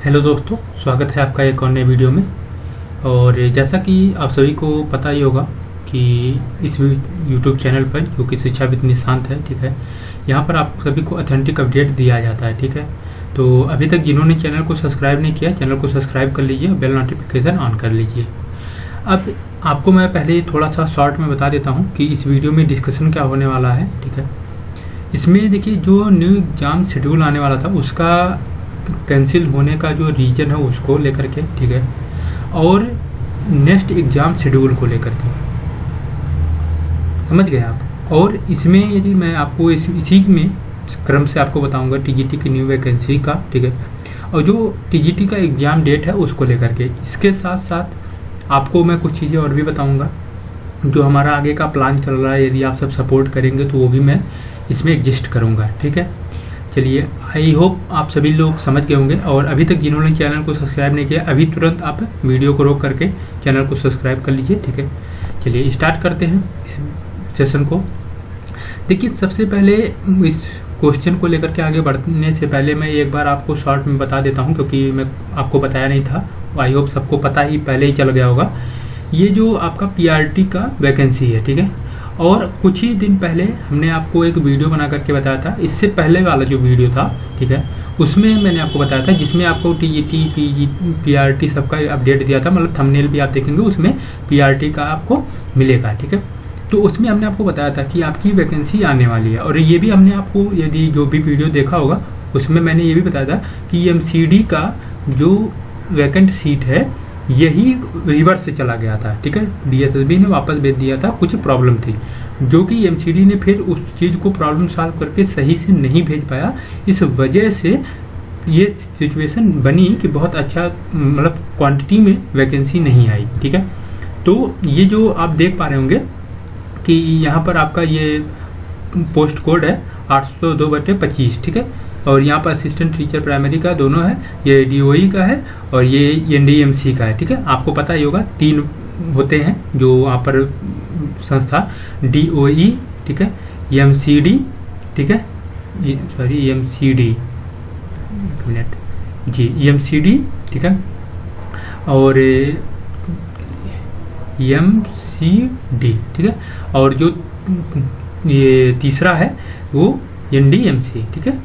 Hello दोस्तों, स्वागत है आपका एक और नए वीडियो में। और जैसा कि आप सभी को पता ही होगा कि इस यूट्यूब चैनल पर जो कि शिक्षाविद निशांत है, ठीक है, यहाँ पर आप सभी को ऑथेंटिक अपडेट दिया जाता है, ठीक है। तो अभी तक जिन्होंने चैनल को सब्सक्राइब नहीं किया, चैनल को सब्सक्राइब कर लीजिए, बेल नोटिफिकेशन ऑन कर लीजिए। अब आपको मैं पहले थोड़ा सा शॉर्ट में बता देता हूँ कि इस वीडियो में डिस्कशन क्या होने वाला है, ठीक है। इसमें देखिए, जो न्यू एग्जाम शेड्यूल आने वाला था उसका कैंसिल होने का जो रीजन है उसको लेकर के, ठीक है, और नेक्स्ट एग्जाम शेड्यूल को लेकर के, समझ गए आप। और इसमें यदि मैं आपको इसी में क्रम से आपको बताऊंगा टीजीटी की न्यू वैकेंसी का, ठीक है, और जो टीजीटी का एग्जाम डेट है उसको लेकर के। इसके साथ साथ आपको मैं कुछ चीज़ें और भी बताऊंगा जो हमारा आगे का प्लान चल रहा है। यदि आप सब सपोर्ट करेंगे तो वो भी मैं इसमें एग्जिस्ट करूंगा, ठीक है। चलिए, आई होप आप सभी लोग समझ गए होंगे। और अभी तक जिन्होंने चैनल को सब्सक्राइब नहीं किया, अभी तुरंत आप वीडियो को रोक करके चैनल को सब्सक्राइब कर लीजिए, ठीक है। चलिए स्टार्ट करते हैं इस सेशन को। देखिए, सबसे पहले इस क्वेश्चन को लेकर के आगे बढ़ने से पहले मैं एक बार आपको शॉर्ट में बता देता हूं, क्योंकि मैं आपको बताया नहीं था। आई होप सबको पता ही पहले ही चल गया होगा। ये जो आपका पीआरटी का वैकेंसी है, ठीक है, और कुछ ही दिन पहले हमने आपको एक वीडियो बना करके बताया था। इससे पहले वाला जो वीडियो था, ठीक है, उसमें मैंने आपको बताया था, जिसमें आपको टीजीटी पीआरटी सबका अपडेट दिया था। मतलब थंबनेल भी आप देखेंगे उसमें पीआरटी का आपको मिलेगा, ठीक है। तो उसमें हमने आपको बताया था कि आपकी वैकेंसी आने वाली है। और ये भी हमने आपको, यदि जो भी वीडियो देखा होगा उसमें मैंने ये भी बताया था कि एमसीडी का जो वैकेंट सीट है यही रिवर्स से चला गया था, ठीक है। डीएसएसबी ने वापस भेज दिया था, कुछ प्रॉब्लम थी जो कि एमसीडी ने फिर उस चीज को प्रॉब्लम सॉल्व करके सही से नहीं भेज पाया। इस वजह से ये सिचुएशन बनी कि बहुत अच्छा, मतलब क्वांटिटी में वैकेंसी नहीं आई, ठीक है। तो ये जो आप देख पा रहे होंगे कि यहाँ पर आपका ये पोस्ट कोड है 802/25, ठीक है। और यहाँ पर असिस्टेंट टीचर प्राइमरी का दोनों है, ये डीओई का है और ये एनडीएमसी का है, ठीक है। आपको पता ही होगा 3 होते हैं जो वहाँ पर संस्था, डीओई, ठीक है, एमसीडी, ठीक है, सॉरी एमसीडी, एक मिनट जी, एमसीडी, ठीक है, और एमसीडी, ठीक है, और जो ये तीसरा है वो एनडीएमसी, ठीक है।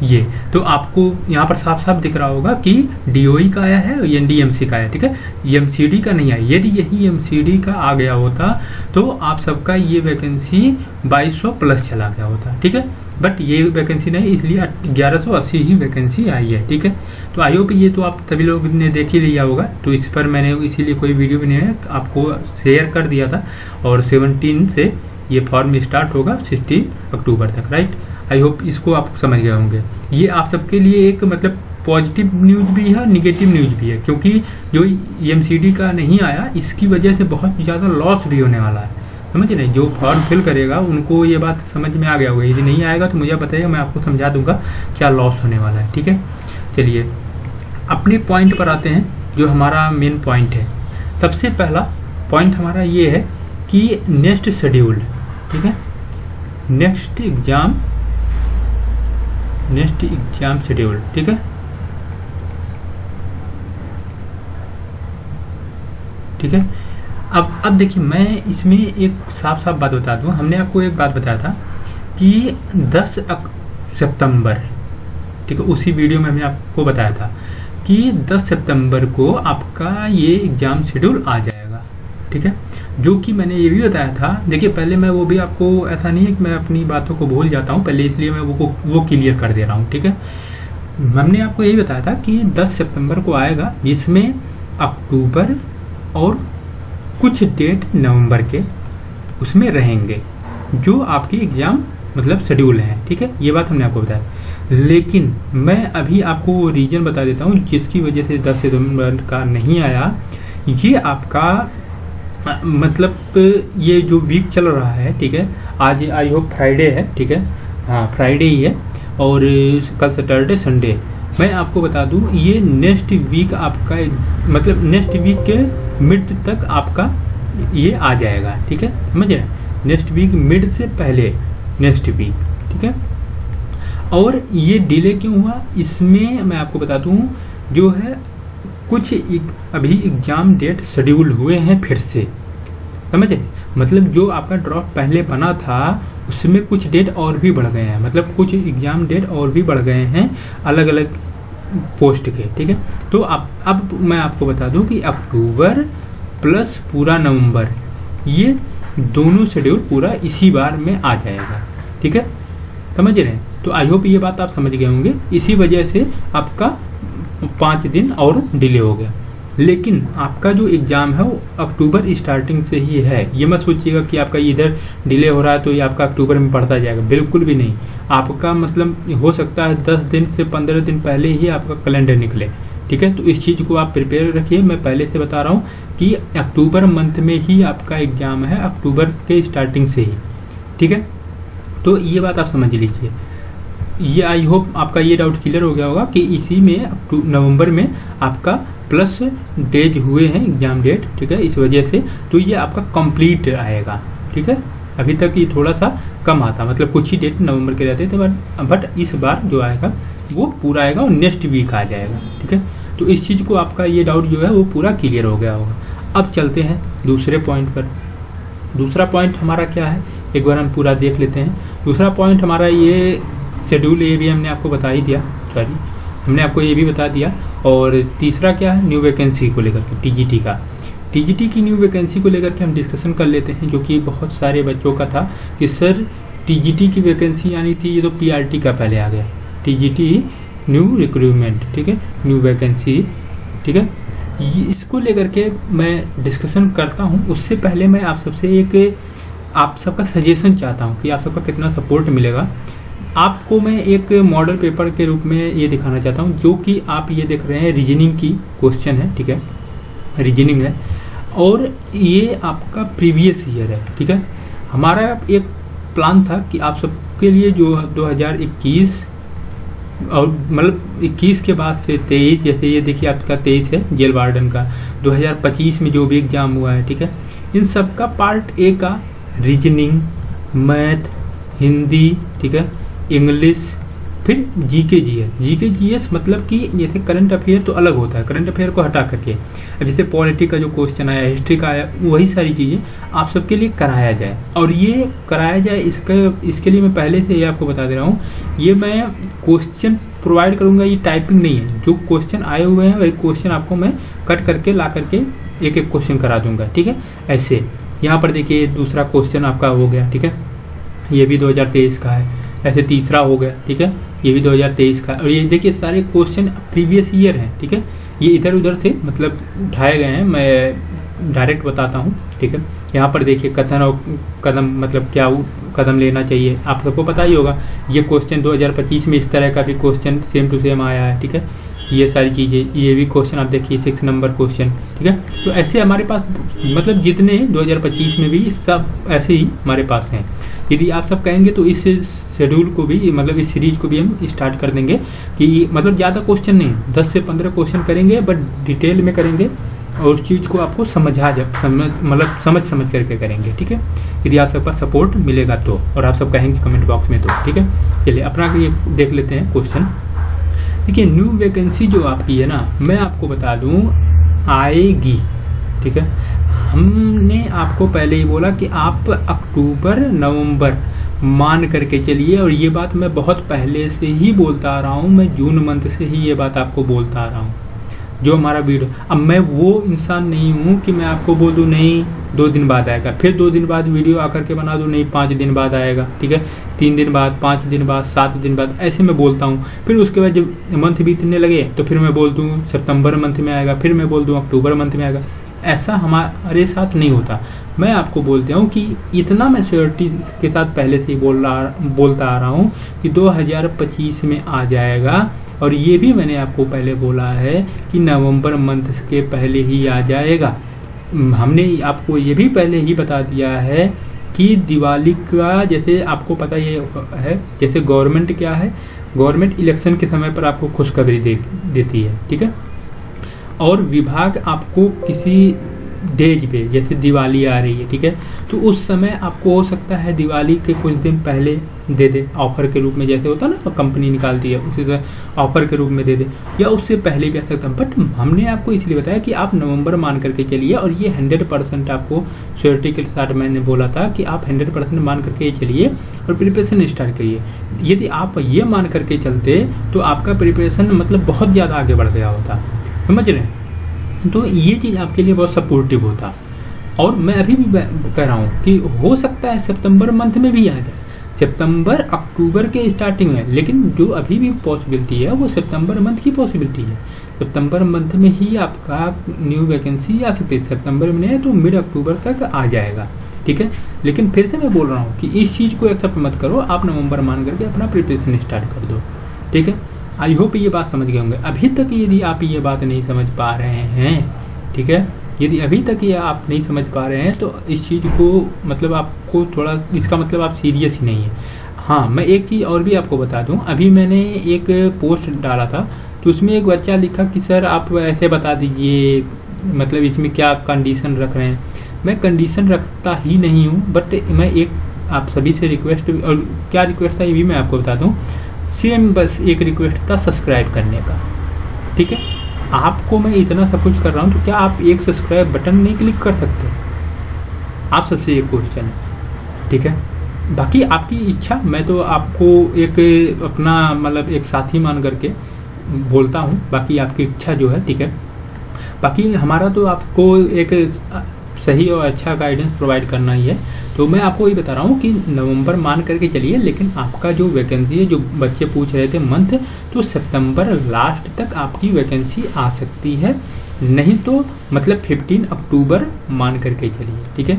ये तो आपको यहाँ पर साफ साफ दिख रहा होगा कि डीओई का आया है और एनडीएमसी का आया, ठीक है, एमसीडी का नहीं आया। यदि यही एमसीडी का आ गया होता तो आप सबका ये वैकेंसी 2200 प्लस चला गया होता, ठीक है। बट ये वैकेंसी नहीं, इसलिए 1180 ही वैकेंसी आई है, ठीक है। तो आई होप ये तो आप सभी लोग ने देख ही लिया होगा। तो इस पर मैंने इसीलिए कोई वीडियो भी नहीं है, आपको शेयर कर दिया था। और 17 से ये फॉर्म स्टार्ट होगा 16 अक्टूबर तक, राइट। आई होप इसको आप समझ गए होंगे। ये आप सबके लिए एक मतलब पॉजिटिव न्यूज भी है, निगेटिव न्यूज भी है, क्योंकि जो एमसीडी का नहीं आया इसकी वजह से बहुत ज्यादा लॉस भी होने वाला है, समझ रहे। जो फॉर्म फिल करेगा उनको ये बात समझ में आ गया होगा। यदि नहीं आएगा तो मुझे बताइएगा, मैं आपको समझा दूंगा क्या लॉस होने वाला है, ठीक है। चलिए अपने पॉइंट पर आते हैं, जो हमारा मेन पॉइंट है। सबसे पहला पॉइंट हमारा ये है कि नेक्स्ट शेड्यूल, ठीक है, नेक्स्ट एग्जाम शेड्यूल, ठीक है। ठीक है, अब देखिए, मैं इसमें एक साफ साफ बात बता दूं। हमने आपको एक बात बताया था कि 10 सितंबर, ठीक है, उसी वीडियो में हमने आपको बताया था कि 10 सितंबर को आपका ये एग्जाम शेड्यूल आ जाएगा, ठीक है। जो कि मैंने ये भी बताया था। देखिए, पहले मैं वो भी आपको, ऐसा नहीं है कि मैं अपनी बातों को भूल जाता हूँ पहले, इसलिए मैं वो क्लियर कर दे रहा हूँ, ठीक है। हमने आपको यही बताया था कि 10 सितंबर को आएगा, जिसमें अक्टूबर और कुछ डेट नवंबर के उसमें रहेंगे जो आपकी एग्जाम मतलब शेड्यूल है, ठीक है। ये बात हमने आपको बताया। लेकिन मैं अभी आपको रीजन बता देता हूँ जिसकी वजह से 10 सितंबर का नहीं आया। ये आपका मतलब ये जो वीक चल रहा है, ठीक है, आज आई होप फ्राइडे है, ठीक है, हाँ फ्राइडे ही है, और कल सैटरडे संडे। मैं आपको बता दूं, ये नेक्स्ट वीक आपका मतलब नेक्स्ट वीक के मिड तक आपका ये आ जाएगा, ठीक है, समझ रहे। नेक्स्ट वीक मिड से पहले नेक्स्ट वीक, ठीक है। और ये डिले क्यों हुआ, इसमें मैं आपको बता दूं, जो है कुछ अभी एग्जाम डेट शेड्यूल हुए हैं फिर से, समझे। मतलब जो आपका ड्रॉप पहले बना था उसमें कुछ डेट और भी बढ़ गए हैं, मतलब कुछ एग्जाम डेट और भी बढ़ गए हैं अलग अलग पोस्ट के, ठीक है। तो अब मैं आपको बता दूं कि अक्टूबर प्लस पूरा नवंबर, ये दोनों शेड्यूल पूरा इसी बार में आ जाएगा, ठीक है, समझ रहे हैं। तो आई होप ये बात आप समझ गए होंगे। इसी वजह से आपका 5 दिन और डिले हो गया, लेकिन आपका जो एग्जाम है वो अक्टूबर स्टार्टिंग से ही है। ये मत सोचिएगा कि आपका इधर डिले हो रहा है तो ये आपका अक्टूबर में पढ़ता जाएगा, बिल्कुल भी नहीं। आपका मतलब हो सकता है 10 दिन से 15 दिन पहले ही आपका कैलेंडर निकले, ठीक है। तो इस चीज को आप प्रिपेयर रखिए। मैं पहले से बता रहा हूँ कि अक्टूबर मंथ में ही आपका एग्जाम है, अक्टूबर के स्टार्टिंग से ही, ठीक है। तो ये बात आप समझ लीजिए। ये आई होप आपका ये डाउट क्लियर हो गया होगा कि इसी में नवंबर में आपका प्लस डेज हुए हैं एग्जाम डेट, ठीक है, इस वजह से तो ये आपका कंप्लीट आएगा, ठीक है। अभी तक ये थोड़ा सा कम आता, मतलब कुछ ही डेट नवंबर के रहते थे, बट इस बार जो आएगा वो पूरा आएगा और नेक्स्ट वीक आ जाएगा, ठीक है। तो इस चीज को आपका ये डाउट जो है वो पूरा क्लियर हो गया होगा। अब चलते हैं दूसरे पॉइंट पर। दूसरा पॉइंट हमारा क्या है, एक बार हम पूरा देख लेते हैं। दूसरा पॉइंट हमारा ये शेड्यूल, ये भी हमने आपको बता ही दिया, सॉरी हमने आपको ये भी बता दिया। और तीसरा क्या है, न्यू वैकेंसी को लेकर के, टीजीटी का, टीजीटी की न्यू वैकेंसी को लेकर के हम डिस्कशन कर लेते हैं, जो कि बहुत सारे बच्चों का था कि सर टीजीटी की वैकेंसी आनी थी, ये तो पीआरटी का पहले आ गया, टीजीटी न्यू रिक्रूटमेंट, ठीक है, न्यू वैकेंसी, ठीक है। इसको लेकर के मैं डिस्कशन करता हूँ, उससे पहले मैं आप सबसे आप सबका सजेशन चाहता हूँ कि आप सबका कितना सपोर्ट मिलेगा। आपको मैं एक मॉडल पेपर के रूप में ये दिखाना चाहता हूँ, जो कि आप ये देख रहे हैं रीजनिंग की क्वेश्चन है, ठीक है, रीजनिंग है, और ये आपका प्रीवियस ईयर है, ठीक है। हमारा एक प्लान था कि आप सबके लिए जो 2021 और मतलब 21 के बाद से 23, जैसे ये देखिए आपका 23 है जेल वार्डन का, 2025 में जो भी एग्जाम हुआ है, ठीक है, इन सब का पार्ट ए का रीजनिंग, मैथ, हिंदी, ठीक है, इंग्लिश, फिर जीके जीएस। जीके जीएस मतलब कि जैसे करंट अफेयर तो अलग होता है, करंट अफेयर को हटा करके जैसे पॉलिटी का जो क्वेश्चन आया, हिस्ट्री का आया, वही सारी चीजें आप सबके लिए कराया जाए। और ये कराया जाए इसके लिए मैं पहले से ये आपको बता दे रहा हूँ, ये मैं क्वेश्चन प्रोवाइड करूंगा, ये टाइपिंग नहीं है। जो क्वेश्चन आए हुए हैं वही क्वेश्चन आपको मैं कट करके ला करके एक एक क्वेश्चन करा दूंगा, ठीक है। ऐसे यहाँ पर देखिए दूसरा क्वेश्चन आपका हो गया, ठीक है, ये भी 2023 का है, ऐसे तीसरा हो गया, ठीक है, ये भी 2023 का। और ये देखिए सारे क्वेश्चन प्रीवियस ईयर हैं, ठीक है, ये इधर उधर से मतलब उठाए गए हैं, मैं डायरेक्ट बताता हूँ, ठीक है। यहाँ पर देखिए कथन और कदम, मतलब क्या कदम लेना चाहिए, आप सबको पता ही होगा। ये क्वेश्चन 2025 में इस तरह का भी क्वेश्चन सेम टू सेम आया है, ठीक है, ये सारी चीजें, ये भी क्वेश्चन आप देखिए 6 नंबर क्वेश्चन, ठीक है। तो ऐसे हमारे पास मतलब जितने 2025 में भी सब ऐसे ही हमारे पास हैं। यदि आप सब कहेंगे तो इस शेड्यूल को भी, मतलब इस सीरीज को भी हम स्टार्ट कर देंगे कि मतलब ज़्यादा क्वेश्चन नहीं, 10 से 15 क्वेश्चन करेंगे, बट डिटेल में करेंगे और उस चीज़ को आपको मतलब समझ करके करेंगे, ठीक है। यदि आप सबका सपोर्ट मिलेगा तो, और आप सब कहेंगे कमेंट बॉक्स में तो, ठीक है। चलिए अपना ये देख लेते हैं क्वेश्चन। देखिए न्यू वैकेंसी जो आपकी है ना, मैं आपको बता दूं आएगी, ठीक है। हमने आपको पहले ही बोला कि आप अक्टूबर नवंबर मान करके चलिए, और ये बात मैं बहुत पहले से ही बोलता आ रहा हूँ, मैं जून मंथ से ही ये बात आपको बोलता आ रहा हूँ जो हमारा वीडियो। अब मैं वो इंसान नहीं हूँ कि मैं आपको बोल दूँ नहीं 2 दिन बाद आएगा, फिर 2 दिन बाद वीडियो आकर के बना दूँ नहीं 5 दिन बाद आएगा, ठीक है, 3 दिन बाद, 5 दिन बाद, 7 दिन बाद, ऐसे मैं बोलता हूँ। फिर उसके बाद जब मंथ बीतने लगे तो फिर मैं बोल दूँ सितंबर मंथ में आएगा, फिर मैं बोल दूँ अक्टूबर मंथ में आएगा। ऐसा हमारे साथ नहीं होता। मैं आपको बोलता हूँ कि इतना मैं श्योरिटी के साथ पहले से ही बोलता आ रहा हूँ कि 2025 में आ जाएगा, और ये भी मैंने आपको पहले बोला है कि नवंबर मंथ के पहले ही आ जाएगा। हमने आपको ये भी पहले ही बता दिया है कि दिवाली का, जैसे आपको पता ये है, जैसे गवर्नमेंट क्या है, गवर्नमेंट इलेक्शन के समय पर आपको खुशखबरी देती है, ठीक है, और विभाग आपको किसी डेज पे, जैसे दिवाली आ रही है, ठीक है, तो उस समय आपको हो सकता है दिवाली के कुछ दिन पहले दे दे ऑफर के रूप में, जैसे होता है ना कंपनी निकालती है उसी तरह ऑफर के रूप में दे दे, या उससे पहले भी आ सकता है। बट हमने आपको इसलिए बताया कि आप नवंबर मान करके चलिए, और ये 100% आपको श्योरिटी के साथ मैंने बोला था कि आप 100% मान करके चलिए और प्रिपरेशन स्टार्ट करिए। यदि आप ये मान करके चलते तो आपका प्रिपरेशन मतलब बहुत ज़्यादा आगे बढ़ गया होता, समझ रहे हैं। तो ये चीज़ आपके लिए बहुत सपोर्टिव होता। और मैं अभी भी कह रहा हूँ कि हो सकता है सितंबर मंथ में भी आ जाए, सितंबर अक्टूबर के स्टार्टिंग में, लेकिन जो अभी भी पॉसिबिलिटी है वो सितंबर मंथ की पॉसिबिलिटी है। सितंबर मंथ में ही आपका न्यू वैकेंसी आ सकती है, सितंबर में नहीं तो मिड अक्टूबर तक आ जाएगा, ठीक है। लेकिन फिर से मैं बोल रहा हूँ कि इस चीज़ को एक्सेप्ट मत करो, आप नवंबर मान करके अपना प्रिपरेशन स्टार्ट कर दो, ठीक है। आई होप ये बात समझ गए होंगे। अभी तक यदि आप ये बात नहीं समझ पा रहे हैं, ठीक है, यदि अभी तक ये आप नहीं समझ पा रहे हैं तो इस चीज़ को मतलब आपको थोड़ा, इसका मतलब आप सीरियस ही नहीं है। हाँ, मैं एक चीज़ और भी आपको बता दूं, अभी मैंने एक पोस्ट डाला था तो उसमें एक बच्चा लिखा कि सर आप ऐसे बता दीजिए, मतलब इसमें क्या कंडीशन रख रहे हैं। मैं कंडीशन रखता ही नहीं हूँ, बट मैं एक आप सभी से रिक्वेस्ट, और क्या रिक्वेस्ट था ये भी मैं आपको बता दूँ। सेम बस एक रिक्वेस्ट था सब्सक्राइब करने का, ठीक है। आपको मैं इतना सब कुछ कर रहा हूँ तो क्या आप एक सब्सक्राइब बटन नहीं क्लिक कर सकते? आप सबसे एक क्वेश्चन है, ठीक है। बाकी आपकी इच्छा, मैं तो आपको एक अपना मतलब एक साथी मान करके बोलता हूँ, बाकी आपकी इच्छा जो है, ठीक है। बाकी हमारा तो आपको एक सही और अच्छा गाइडेंस प्रोवाइड करना ही है। तो मैं आपको ये बता रहा हूँ कि नवंबर मान करके चलिए, लेकिन आपका जो वैकेंसी है, जो बच्चे पूछ रहे थे मंथ, तो सितंबर लास्ट तक आपकी वैकेंसी आ सकती है, नहीं तो मतलब 15 अक्टूबर मान करके चलिए, ठीक है,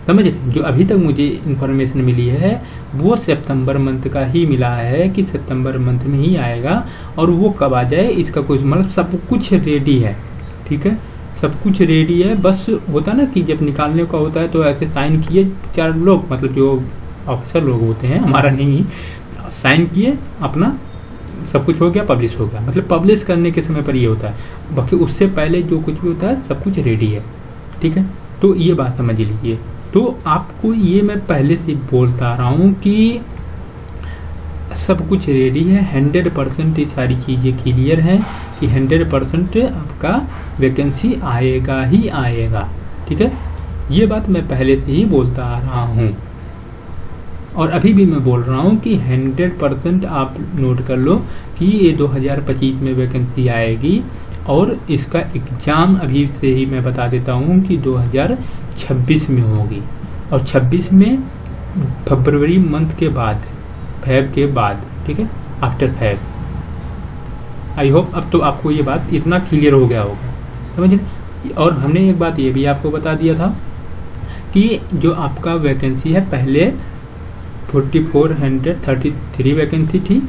समझ। जो अभी तक मुझे इन्फॉर्मेशन मिली है वो सितंबर मंथ का ही मिला है कि सितंबर मंथ में ही आएगा, और वो कब आ जाए इसका कोई मतलब सब कुछ रेडी है, ठीक है, सब कुछ रेडी है। बस होता ना कि जब निकालने का होता है तो ऐसे साइन किए 4 लोग, मतलब जो ऑफिसर लोग होते हैं, हमारा नहीं, साइन किए, अपना सब कुछ हो गया, पब्लिश हो गया। मतलब पब्लिश करने के समय पर ये होता है, बाकी उससे पहले जो कुछ भी होता है सब कुछ रेडी है, ठीक है। तो ये बात समझ लीजिए। तो आपको ये मैं पहले से बोलता रहा हूँ कि सब कुछ रेडी है, 100% ये सारी चीज़ें क्लियर हैं कि 100% आपका वैकेंसी आएगा ही आएगा, ठीक है। ये बात मैं पहले से ही बोलता आ रहा हूँ, और अभी भी मैं बोल रहा हूँ कि 100% आप नोट कर लो कि ये 2025 में वैकेंसी आएगी, और इसका एग्ज़ाम अभी से ही मैं बता देता हूँ कि 2026 में होगी, और 26 में फरवरी मंथ के बाद, फैब के बाद, ठीक है, आफ्टर फैब। आई होप अब तो आपको ये बात इतना क्लियर हो गया होगा, समझिए। और हमने एक बात ये भी आपको बता दिया था कि जो आपका वैकेंसी है, पहले 4433 वैकेंसी थी,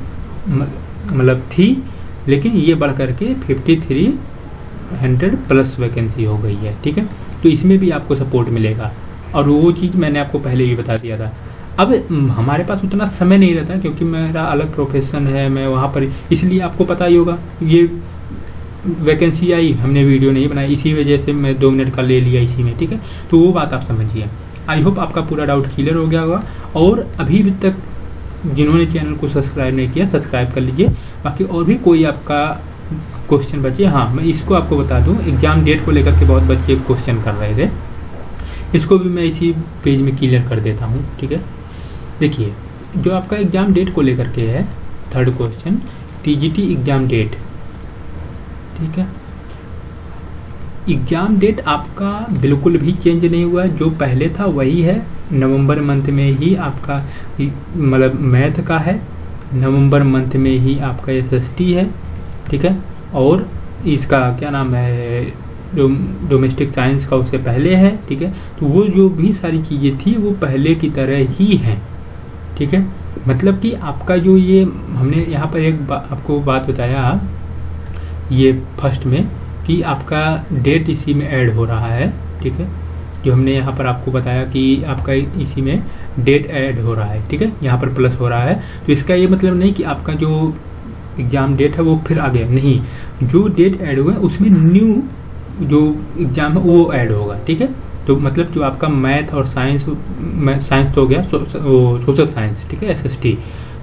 मतलब थी, लेकिन ये बढ़ करके 5300 प्लस वैकेंसी हो गई है, ठीक है। तो इसमें भी आपको सपोर्ट मिलेगा, और वो चीज़ मैंने आपको पहले भी बता दिया था। अब हमारे पास उतना समय नहीं रहता क्योंकि मेरा अलग प्रोफेशन है, मैं वहाँ पर, इसलिए आपको पता ही होगा ये वैकेंसी आई, हमने वीडियो नहीं बनाई, इसी वजह से मैं 2 मिनट का ले लिया इसी में, ठीक है। तो वो बात आप समझिए। आई होप आपका पूरा डाउट क्लियर हो गया होगा, और अभी तक जिन्होंने चैनल को सब्सक्राइब नहीं किया सब्सक्राइब कर लीजिए। बाकी और भी कोई आपका क्वेश्चन बचे, हाँ मैं इसको आपको बता दूँ, एग्जाम डेट को लेकर के बहुत बच्चे क्वेश्चन कर रहे थे, इसको भी मैं इसी पेज में क्लियर कर देता हूँ, ठीक है। देखिए, जो आपका एग्जाम डेट को लेकर के है, 3rd question, TGT exam date, ठीक है। एग्जाम डेट आपका बिल्कुल भी चेंज नहीं हुआ है, जो पहले था वही है। नवंबर मंथ में ही आपका मतलब मैथ का है, नवंबर मंथ में ही आपका एसएसटी है, ठीक है, और इसका क्या नाम है, जो डोमेस्टिक साइंस का उससे पहले है, ठीक है। तो वो जो भी सारी चीज़ें थी वो पहले की तरह ही हैं, ठीक है। मतलब कि आपका जो ये हमने यहाँ पर एक आपको बात बताया ये फर्स्ट में कि आपका डेट इसी में ऐड हो रहा है, ठीक है। जो हमने यहाँ पर आपको बताया कि आपका इसी में डेट ऐड हो रहा है, ठीक है, यहाँ पर प्लस हो रहा है। तो इसका ये मतलब नहीं कि आपका जो एग्जाम डेट है वो फिर आ गया, नहीं, जो डेट ऐड हुआ है उसमें न्यू जो एग्जाम है वो ऐड होगा, ठीक है। तो मतलब जो आपका मैथ और साइंस तो हो गया, सोशल साइंस, ठीक है, SST,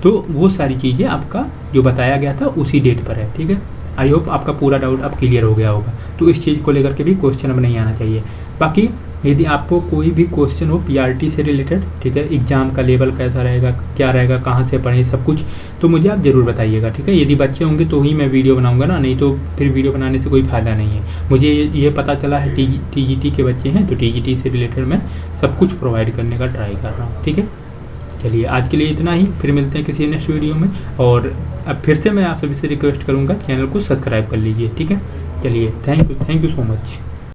तो वो सारी चीज़ें आपका जो बताया गया था उसी डेट पर है, ठीक है। आई होप आपका पूरा डाउट अब क्लियर हो गया होगा। तो इस चीज़ को लेकर के भी क्वेश्चन अब नहीं आना चाहिए। बाकी यदि आपको कोई भी क्वेश्चन हो PRT से रिलेटेड, ठीक है, एग्जाम का लेवल कैसा रहेगा, क्या रहेगा, कहाँ से पढ़ें, सब कुछ, तो मुझे आप जरूर बताइएगा, ठीक है। यदि बच्चे होंगे तो ही मैं वीडियो बनाऊंगा ना, नहीं तो फिर वीडियो बनाने से कोई फायदा नहीं है। मुझे ये पता चला है TGT के बच्चे हैं, तो TGT से रिलेटेड मैं सब कुछ प्रोवाइड करने का ट्राई कर रहा हूँ, ठीक है। चलिए आज के लिए इतना ही, फिर मिलते हैं किसी नेक्स्ट वीडियो में। और अब फिर से मैं आप सभी से रिक्वेस्ट करूँगा चैनल को सब्सक्राइब कर लीजिए, ठीक है। चलिए थैंक यू सो मच।